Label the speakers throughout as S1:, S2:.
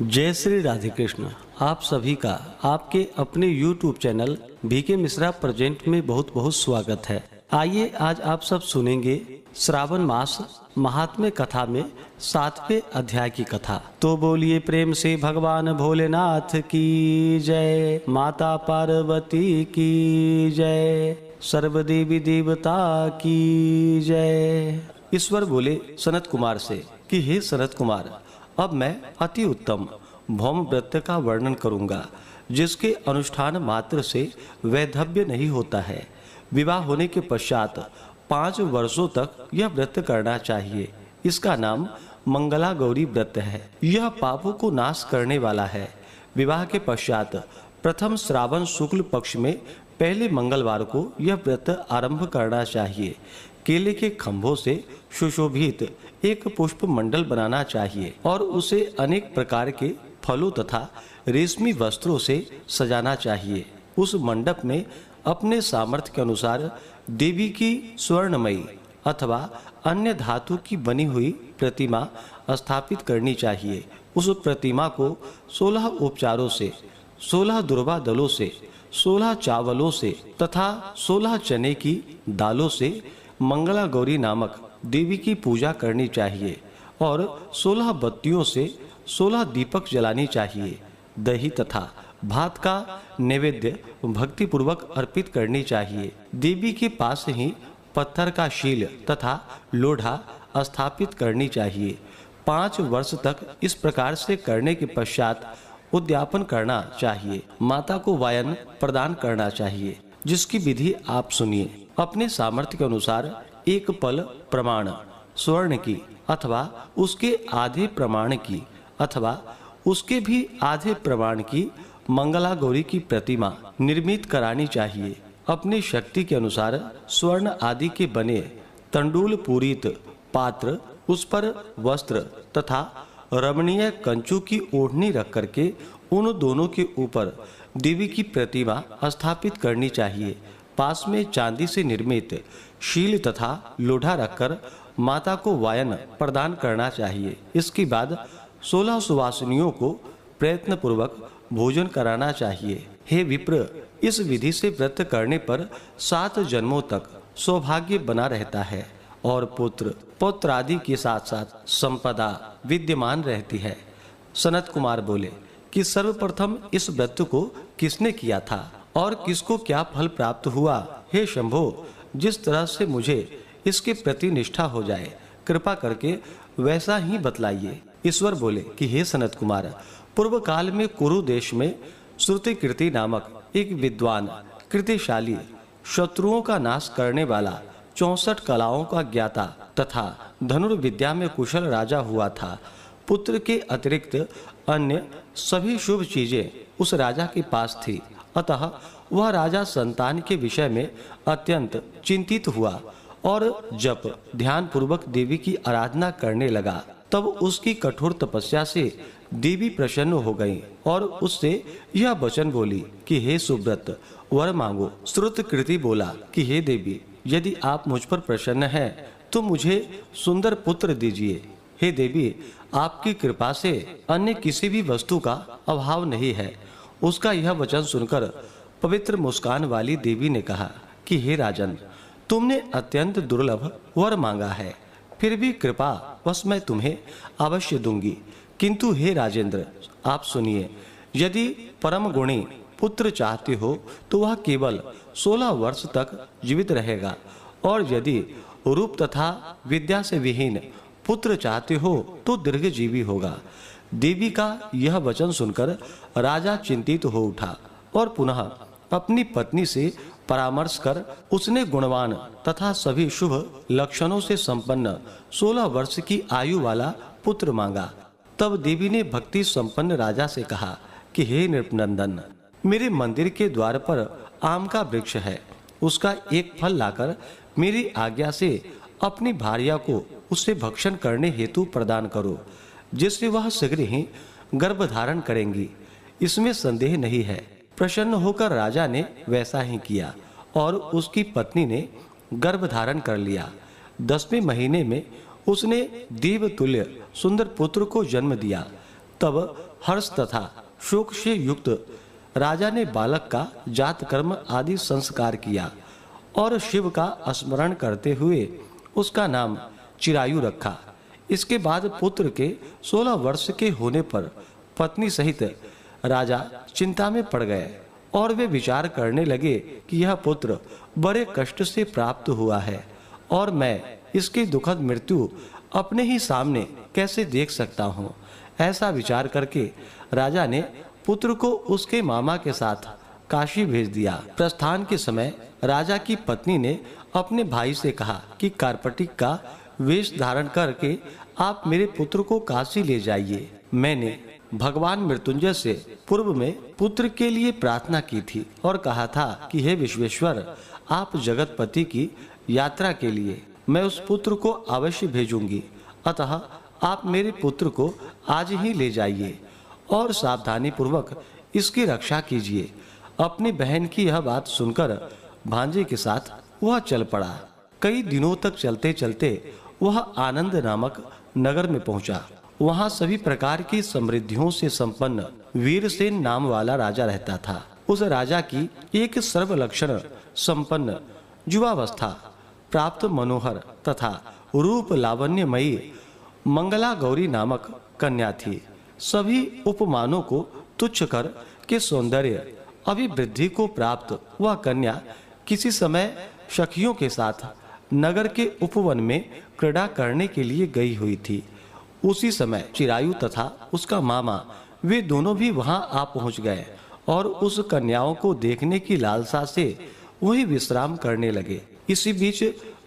S1: जय श्री राधे कृष्ण। आप सभी का आपके अपने YouTube channel BK Mishra present में बहुत बहुत स्वागत है। आइए आज आप सब सुनेंगे श्रावण मास महात्म्य कथा में 7वें अध्याय की कथा। तो बोलिए प्रेम से भगवान भोलेनाथ की जय, माता पार्वती की जय, सर्वदेवी देवता की जय। ईश्वर बोले सनत कुमार से कि हे सनत कुमार, अब मैं अति उत्तम भौम व्रत का वर्णन करूंगा, जिसके अनुष्ठान मात्र से वैधव्य नहीं होता है। विवाह होने के पश्चात 5 वर्षों तक यह व्रत करना चाहिए। इसका नाम मंगला गौरी व्रत है। यह पापों को नाश करने वाला है। विवाह के पश्चात प्रथम श्रावण शुक्ल पक्ष में पहले मंगलवार को यह व्रत आरंभ करना चाहिए। केले के खंभों से सुशोभित एक पुष्प मंडल बनाना चाहिए और उसे अनेक प्रकार के फलों तथा रेशमी वस्त्रों से सजाना चाहिए। उस मंडप में अपने सामर्थ्य के अनुसार देवी की स्वर्णमयी अथवा अन्य धातु की बनी हुई प्रतिमा स्थापित करनी चाहिए। उस प्रतिमा को 16 उपचारों से, 16 दुर्वा दलों से, 16 चावलों से तथा 16 चने की दालों से मंगला गौरी नामक देवी की पूजा करनी चाहिए और 16 बत्तियों से 16 दीपक जलानी चाहिए। दही तथा भात का नैवेद्य भक्ति पूर्वक अर्पित करनी चाहिए। देवी के पास ही पत्थर का शील तथा लोढ़ा स्थापित करनी चाहिए। 5 वर्ष तक इस प्रकार से करने के पश्चात उद्यापन करना चाहिए। माता को वायन प्रदान करना चाहिए, जिसकी विधि आप सुनिए। अपने सामर्थ्य के अनुसार एक पल प्रमाण स्वर्ण की अथवा उसके आधे प्रमाण की अथवा उसके भी आधे प्रमाण की मंगला गौरी की प्रतिमा निर्मित करानी चाहिए। अपनी शक्ति के अनुसार स्वर्ण आदि के बने तंडूल पूरित पात्र, उस पर वस्त्र तथा रमणीय कंचू की ओढ़नी रख करके उन दोनों के ऊपर देवी की प्रतिमा स्थापित करनी चाहिए। पास में चांदी से निर्मित शील तथा लोढ़ा रखकर माता को वायन प्रदान करना चाहिए। इसके बाद 16 सुवासिनियों को प्रयत्न पूर्वक भोजन कराना चाहिए। हे विप्र, इस विधि से व्रत करने पर 7 जन्मों तक सौभाग्य बना रहता है और पुत्र पौत्र आदि के साथ साथ संपदा विद्यमान रहती है। सनत कुमार बोले कि सर्वप्रथम इस व्रत को किसने किया था और किसको क्या फल प्राप्त हुआ? हे शंभो, जिस तरह से मुझे इसके प्रति निष्ठा हो जाए, कृपा करके वैसा ही बतलाइए। ईश्वर बोले कि हे सनत कुमार, पूर्व काल में कुरु देश में श्रुतिकीर्ति नामक एक विद्वान, कृतिशाली, शत्रुओं का नाश करने वाला, 64 कलाओं का ज्ञाता तथा धनुर्विद्या में कुशल राजा हुआ था। पुत्र के अतिरिक्त अन्य सभी शुभ चीजें उस राजा के पास थी। अतः वह राजा संतान के विषय में अत्यंत चिंतित हुआ और जब ध्यान पूर्वक देवी की आराधना करने लगा, तब उसकी कठोर तपस्या से देवी प्रसन्न हो गई और उससे यह वचन बोली कि हे सुव्रत, वर मांगो। श्रुतकीर्ति बोला कि हे देवी, यदि आप मुझ पर प्रसन्न हैं तो मुझे सुंदर पुत्र दीजिए। हे देवी, आपकी कृपा से अन्य किसी भी वस्तु का अभाव नहीं है। उसका यह वचन सुनकर पवित्र मुस्कान वाली देवी ने कहा कि हे राजन, तुमने अत्यंत दुर्लभ वर मांगा है, फिर भी कृपा बस मैं तुम्हें अवश्य दूंगी। किंतु हे राजेंद्र, आप सुनिए, यदि परम गुणी पुत्र चाहते हो तो वह केवल 16 वर्ष तक जीवित रहेगा, और यदि रूप तथा विद्या से विहीन पुत्र चाहते हो तो दीर्घजीवी होगा। देवी का यह वचन सुनकर राजा चिंतित हो उठा और पुनः अपनी पत्नी से परामर्श कर उसने गुणवान तथा सभी शुभ लक्षणों से संपन्न 16 वर्ष की आयु वाला पुत्र मांगा। तब देवी ने भक्ति संपन्न राजा से कहा कि हे नृपनंदन, मेरे मंदिर के द्वार पर आम का वृक्ष है, उसका एक फल लाकर मेरी आज्ञा से अपनी भार्या को उससे भक्षण करने हेतु प्रदान करो, जिससे वह शीघ्र ही गर्भ धारण करेंगी। इसमें संदेह नहीं है। प्रसन्न होकर राजा ने वैसा ही किया और उसकी पत्नी ने गर्भ धारण कर लिया। 10वें महीने में उसने देवतुल्य सुंदर पुत्र को जन्म दिया। तब हर्ष तथा शोक से युक्त राजा ने बालक का जात कर्म आदि संस्कार किया और शिव का स्मरण करते हुए उसका नाम चिरायु रखा। इसके बाद पुत्र के 16 वर्ष के होने पर पत्नी सहित राजा चिंता में पड़ गए और वे विचार करने लगे कि यह पुत्र बड़े कष्ट से प्राप्त हुआ है और मैं इसकी दुखद मृत्यु अपने ही सामने कैसे देख सकता हूँ। ऐसा विचार करके राजा ने पुत्र को उसके मामा के साथ काशी भेज दिया। प्रस्थान के समय राजा की पत्नी ने अपने भाई से कहा कि कार्पटिक का वेश धारण करके आप मेरे पुत्र को काशी ले जाइए। मैंने भगवान मृत्युंजय से पूर्व में पुत्र के लिए प्रार्थना की थी और कहा था कि हे विश्वेश्वर, आप जगतपति की यात्रा के लिए मैं उस पुत्र को अवश्य भेजूंगी, अतः आप मेरे पुत्र को आज ही ले जाइए और सावधानी पूर्वक इसकी रक्षा कीजिए। अपनी बहन की यह बात सुनकर भांजे के साथ वह चल पड़ा। कई दिनों तक चलते चलते वह आनंद नामक नगर में पहुंचा। वहां सभी प्रकार की समृद्धियों से संपन्न वीरसेन नाम वाला राजा रहता था। उस राजा की एक सर्वलक्षण संपन्न युवावस्था प्राप्त मनोहर तथा रूप लावण्यमयी मंगला गौरी नामक कन्या थी। सभी उपमानों को तुच्छ कर के सौंदर्य अभिवृद्धि को प्राप्त वह कन्या किसी समय सखियों के साथ नगर के उपवन में क्रीड़ा करने के लिए गई हुई थी। उसी समय चिरायु तथा उसका मामा वे दोनों भी वहां आ पहुंच गए और उस कन्याओं को देखने की लालसा से वही विश्राम करने लगे। इसी बीच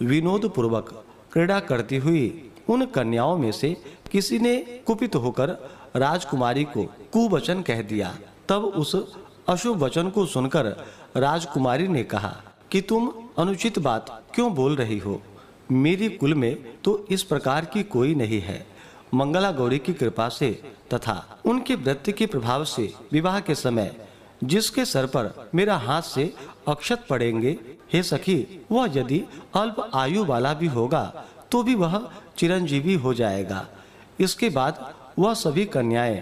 S1: विनोद पूर्वक क्रीड़ा करती हुई उन कन्याओं में से किसी ने कुपित होकर राजकुमारी को कुवचन कह दिया। तब उस अशुभ वचन को सुनकर राजकुमारी ने कहा कि तुम अनुचित बात क्यों बोल रही हो? मेरी कुल में तो इस प्रकार की कोई नहीं है। मंगला गौरी की कृपा से तथा उनके व्रत के प्रभाव से विवाह के समय जिसके सर पर मेरा हाथ से अक्षत पड़ेंगे, हे सखी, वह यदि अल्प आयु वाला भी होगा तो भी वह चिरंजीवी हो जाएगा। इसके बाद वह सभी कन्याएं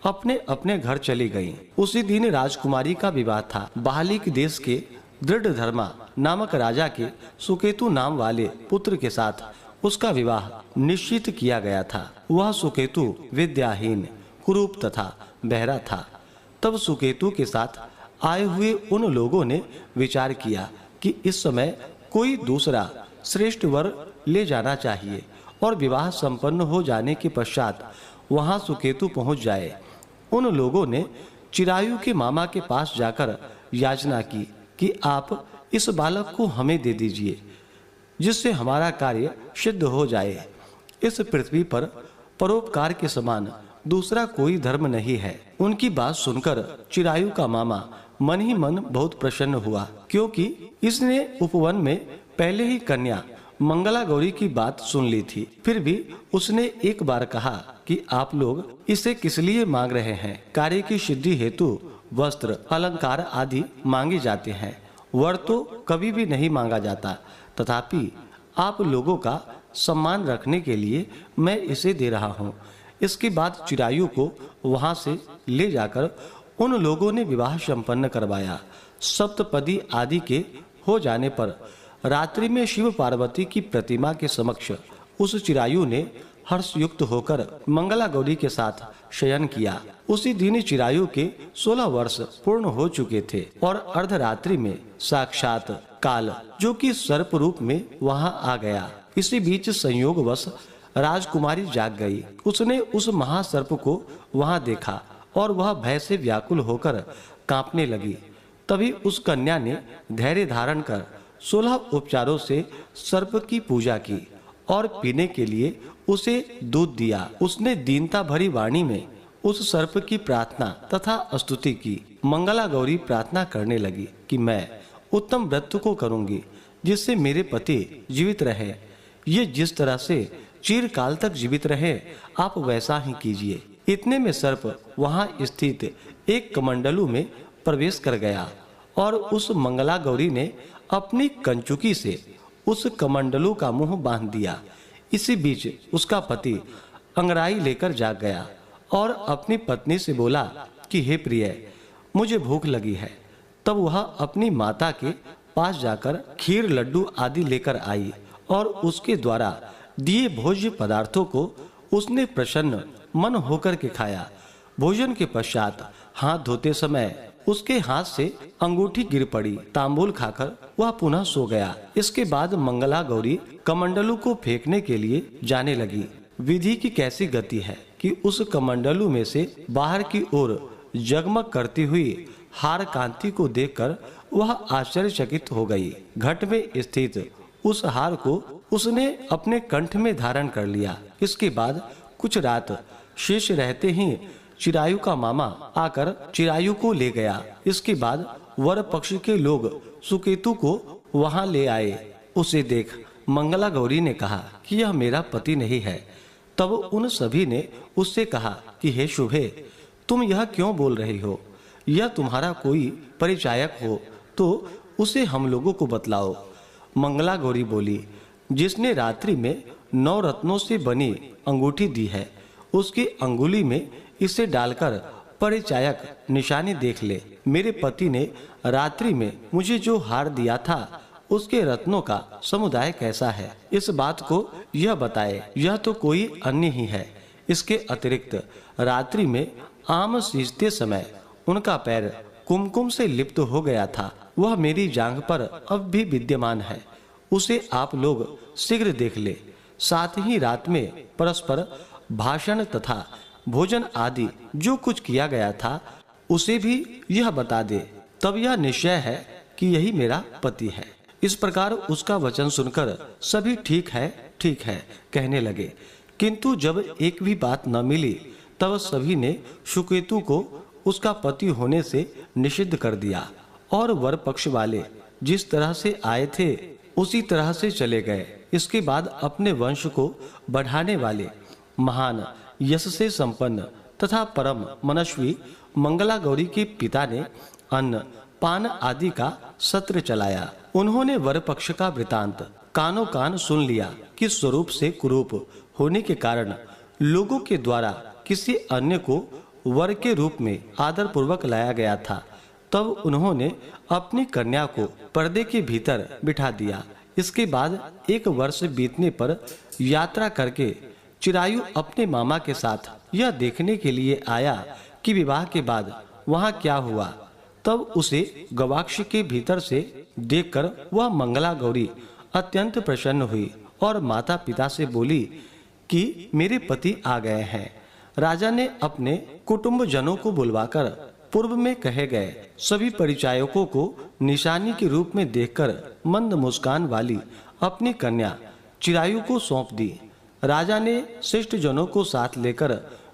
S1: अपने अपने घर चली गईं। उसी दिन राजकुमारी का विवाह था। बालिक देश के दृढ़धर्मा नामक राजा के सुकेतु नाम वाले पुत्र के साथ उसका विवाह निश्चित किया गया था। वह सुकेतु विद्याहीन, कुरूप तथा बहरा था। तब सुकेतु के साथ आए हुए उन लोगों ने विचार किया कि इस समय कोई दूसरा श्रेष्ठ वर ले जाना चाहिए और विवाह संपन्न हो जाने के पश्चात वहां सुकेतु पहुंच जाए। उन लोगों ने चिरायु के मामा के पास जाकर याचना की कि आप इस बालक को हमें दे दीजिए, जिससे हमारा कार्य सिद्ध हो जाए। इस पृथ्वी पर परोपकार के समान दूसरा कोई धर्म नहीं है। उनकी बात सुनकर चिरायु का मामा मन ही मन बहुत प्रसन्न हुआ, क्योंकि इसने उपवन में पहले ही कन्या मंगला गौरी की बात सुन ली थी। फिर भी उसने एक बार कहा कि आप लोग इसे किस लिए मांग रहे हैं? कार्य की सिद्धि हेतु वस्त्र, अलंकार आदि मांगे जाते हैं, वर तो कभी भी नहीं मांगा जाता। तथापि आप लोगों का सम्मान रखने के लिए मैं इसे दे रहा हूँ। इसके बाद चिरायु को वहां से ले जाकर उन लोगों ने विवाह संपन्न करवाया। सप्तपदी आदि के हो जाने पर रात्रि में शिव पार्वती की प्रतिमा के समक्ष उस चिरायु ने हर्षयुक्त होकर मंगला गौरी के साथ शयन किया। उसी दिन चिरायु के 16 वर्ष पूर्ण हो चुके थे और अर्धरात्रि में साक्षात काल, जो कि सर्प रूप में वहां आ गया। इसी बीच संयोगवश राजकुमारी जाग गई। उसने उस महासर्प को वहां देखा और वह भय से व्याकुल होकर कांपने लगी। तभी उस कन्या ने धैर्य धारण कर 16 उपचारों से सर्प की पूजा की और पीने के लिए उसे दूध दिया। उसने दीनता भरी वाणी में उस सर्प की प्रार्थना तथा स्तुति की। मंगला गौरी प्रार्थना करने लगी कि मैं उत्तम व्रत को करूंगी जिससे मेरे पति जीवित रहे। ये जिस तरह से चिरकाल तक जीवित रहे, आप वैसा ही कीजिए। इतने में सर्प वहां स्थित एक कमंडलू में प्रवेश कर गया और उस मंगला गौरी ने अपनी कंचुकी से उस कमंडलू का मुंह बांध दिया। इसी बीच उसका पति अंगराई लेकर जाग गया और अपनी पत्नी से बोला कि हे प्रिय, मुझे भूख लगी है। तब वह अपनी माता के पास जाकर खीर, लड्डू आदि लेकर आई और उसके द्वारा दिए भोज्य पदार्थों को उसने प्रसन्न मन होकर के खाया। भोजन के पश्चात हाथ धोते समय उसके हाथ से अंगूठी गिर पड़ी। तांबूल खाकर वह पुनः सो गया। इसके बाद मंगला गौरी कमंडलू को फेंकने के लिए जाने लगी। विधि की कैसी गति है कि उस कमंडलू में से बाहर की ओर जगमग करती हुई हार कांति को देखकर वह आश्चर्यचकित हो गई। घट में स्थित उस हार को उसने अपने कंठ में धारण कर लिया। इसके बाद कुछ रात शेष रहते ही चिरायु का मामा आकर चिरायु को ले गया। इसके बाद वर पक्ष के लोग सुकेतु को वहां ले आए। उसे देख मंगला गौरी ने कहा कि यह मेरा पति नहीं है। तब उन सभी ने उससे कहा कि हे शुभे, तुम यह क्यों बोल रही हो? यह तुम्हारा कोई परिचायक हो तो उसे हम लोगों को बतलाओ। मंगला गौरी बोली, जिसने रात्रि में 9 रत्नों से बनी अंगूठी दी है, उसकी अंगुली में इसे डालकर परिचायक निशानी देख ले। मेरे पति ने रात्रि में मुझे जो हार दिया था उसके रत्नों का समुदाय कैसा है, इस बात को यह बताए। यह तो कोई अन्य ही है। इसके अतिरिक्त रात्रि में आम सींचते समय उनका पैर कुमकुम से लिप्त हो गया था। वह मेरी जांघ पर अब भी विद्यमान है। उसे आप लोग शीघ्र देख ले। साथ ही रात में परस्पर भाषण तथा भोजन आदि जो कुछ किया गया था उसे भी यह बता दे। तब यह निश्चय है कि यही मेरा पति है। इस प्रकार उसका वचन सुनकर सभी ठीक है कहने लगे। किंतु जब एक भी बात न मिली तब सभी ने सुकेतु को उसका पति होने से निषिद्ध कर दिया और वर पक्ष वाले जिस तरह से आए थे उसी तरह से चले गए। इसके बाद अपने वंश को बढ़ाने वाले महान यश से संपन्न तथा परम मनस्वी मंगला गौरी के पिता ने अन्न पान आदि का सत्र चलाया। उन्होंने वर पक्ष का वृतांत कानों कान सुन लिया कि स्वरूप से कुरूप होने के कारण लोगों के द्वारा किसी अन्य को वर के रूप में आदर पूर्वक लाया गया था। तब उन्होंने अपनी कन्या को पर्दे के भीतर बिठा दिया। इसके बाद 1 वर्ष बीतने पर यात्रा करके चिरायु अपने मामा के साथ यह देखने के लिए आया कि विवाह के बाद वहां क्या हुआ। तब उसे गवाक्ष के भीतर से देखकर वह मंगला गौरी अत्यंत प्रसन्न हुई और माता पिता से बोली कि मेरे पति आ गए हैं। राजा ने अपने कुटुंब जनों को बुलवाकर पूर्व में कहे गए सभी परिचायकों को निशानी के रूप में देखकर मंद मुस्कान वाली अपनी कन्या चिरायु को सौंप दी। राजा ने श्रेष्ठ जनों को साथ लेकर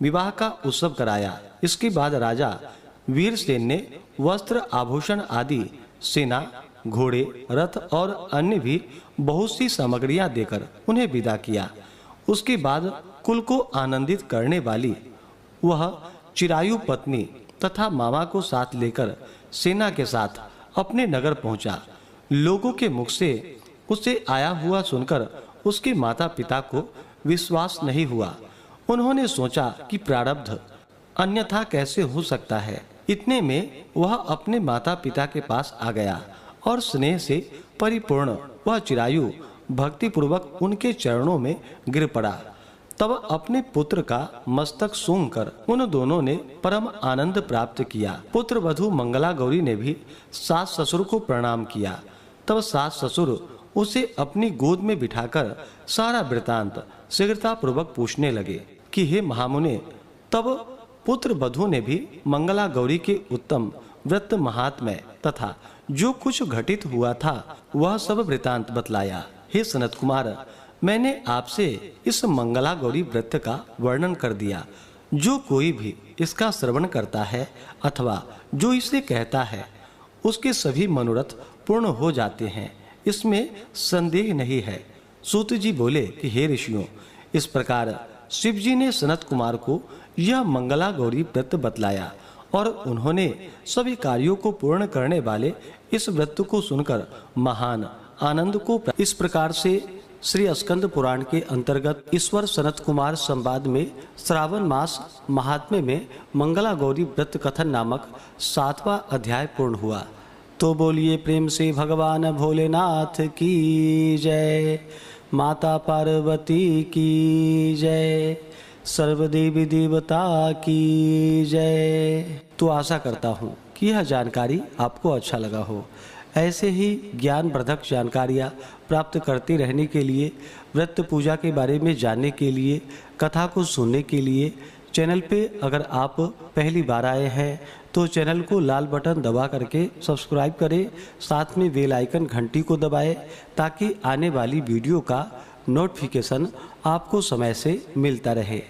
S1: विवाह का उत्सव कराया। इसके बाद राजा वीरसेन ने वस्त्र आभूषण आदि सेना, घोड़े, रथ और अन्य भी बहुत सी सामग्रियां देकर उन्हें विदा किया। उसके बाद कुल को आनंदित करने वाली वह चिरायु पत्नी तथा मामा को साथ लेकर सेना के साथ अपने नगर पहुंचा। लोगों के मुख से उसे आया हुआ सुनकर उसके माता पिता को विश्वास नहीं हुआ। उन्होंने सोचा कि प्रारब्ध अन्यथा कैसे हो सकता है। इतने में वह अपने माता पिता के पास आ गया और स्नेह से परिपूर्ण वह चिरायु भक्ति पूर्वक उनके चरणों में गिर पड़ा। तब अपने पुत्र का मस्तक सूंघकर उन दोनों ने परम आनंद प्राप्त किया। पुत्र वधू मंगला गौरी ने भी सास ससुर को प्रणाम किया। तब सास ससुर उसे अपनी गोद में बिठाकर सारा वृतांत शीघ्रता पूर्वक पूछने लगे कि हे महामुने। तब पुत्र वधू ने भी मंगला गौरी के उत्तम व्रत महात्म्य तथा जो कुछ घटित हुआ था वह सब वृतांत बतलाया। हे सनत कुमार, मैंने आपसे इस मंगला गौरी व्रत का वर्णन कर दिया। जो कोई भी इसका श्रवण करता है अथवा जो इसे कहता है उसके सभी मनोरथ पूर्ण हो जाते हैं, इसमें संदेह नहीं है। सूत जी बोले कि हे ऋषियों, इस प्रकार शिव जी ने सनत कुमार को यह मंगला गौरी व्रत बतलाया और उन्होंने सभी कार्यों को पूर्ण करने वाले इस व्रत को सुनकर महान आनंद को इस प्रकार से श्री स्कंद पुराण के अंतर्गत ईश्वर सनत कुमार संवाद में श्रावण मास महात्म्य में मंगला गौरी व्रत कथन नामक 7वां अध्याय पूर्ण हुआ। तो बोलिए प्रेम से भगवान भोलेनाथ की जय, माता पार्वती की जय, सर्वदेवी देवता की जय। तो आशा करता हूँ कि यह जानकारी आपको अच्छा लगा हो। ऐसे ही ज्ञानवर्धक जानकारियाँ प्राप्त करते रहने के लिए, व्रत पूजा के बारे में जानने के लिए, कथा को सुनने के लिए चैनल पे अगर आप पहली बार आए हैं तो चैनल को लाल बटन दबा करके सब्सक्राइब करें, साथ में बेल आइकन घंटी को दबाएं ताकि आने वाली वीडियो का नोटिफिकेशन आपको समय से मिलता रहे।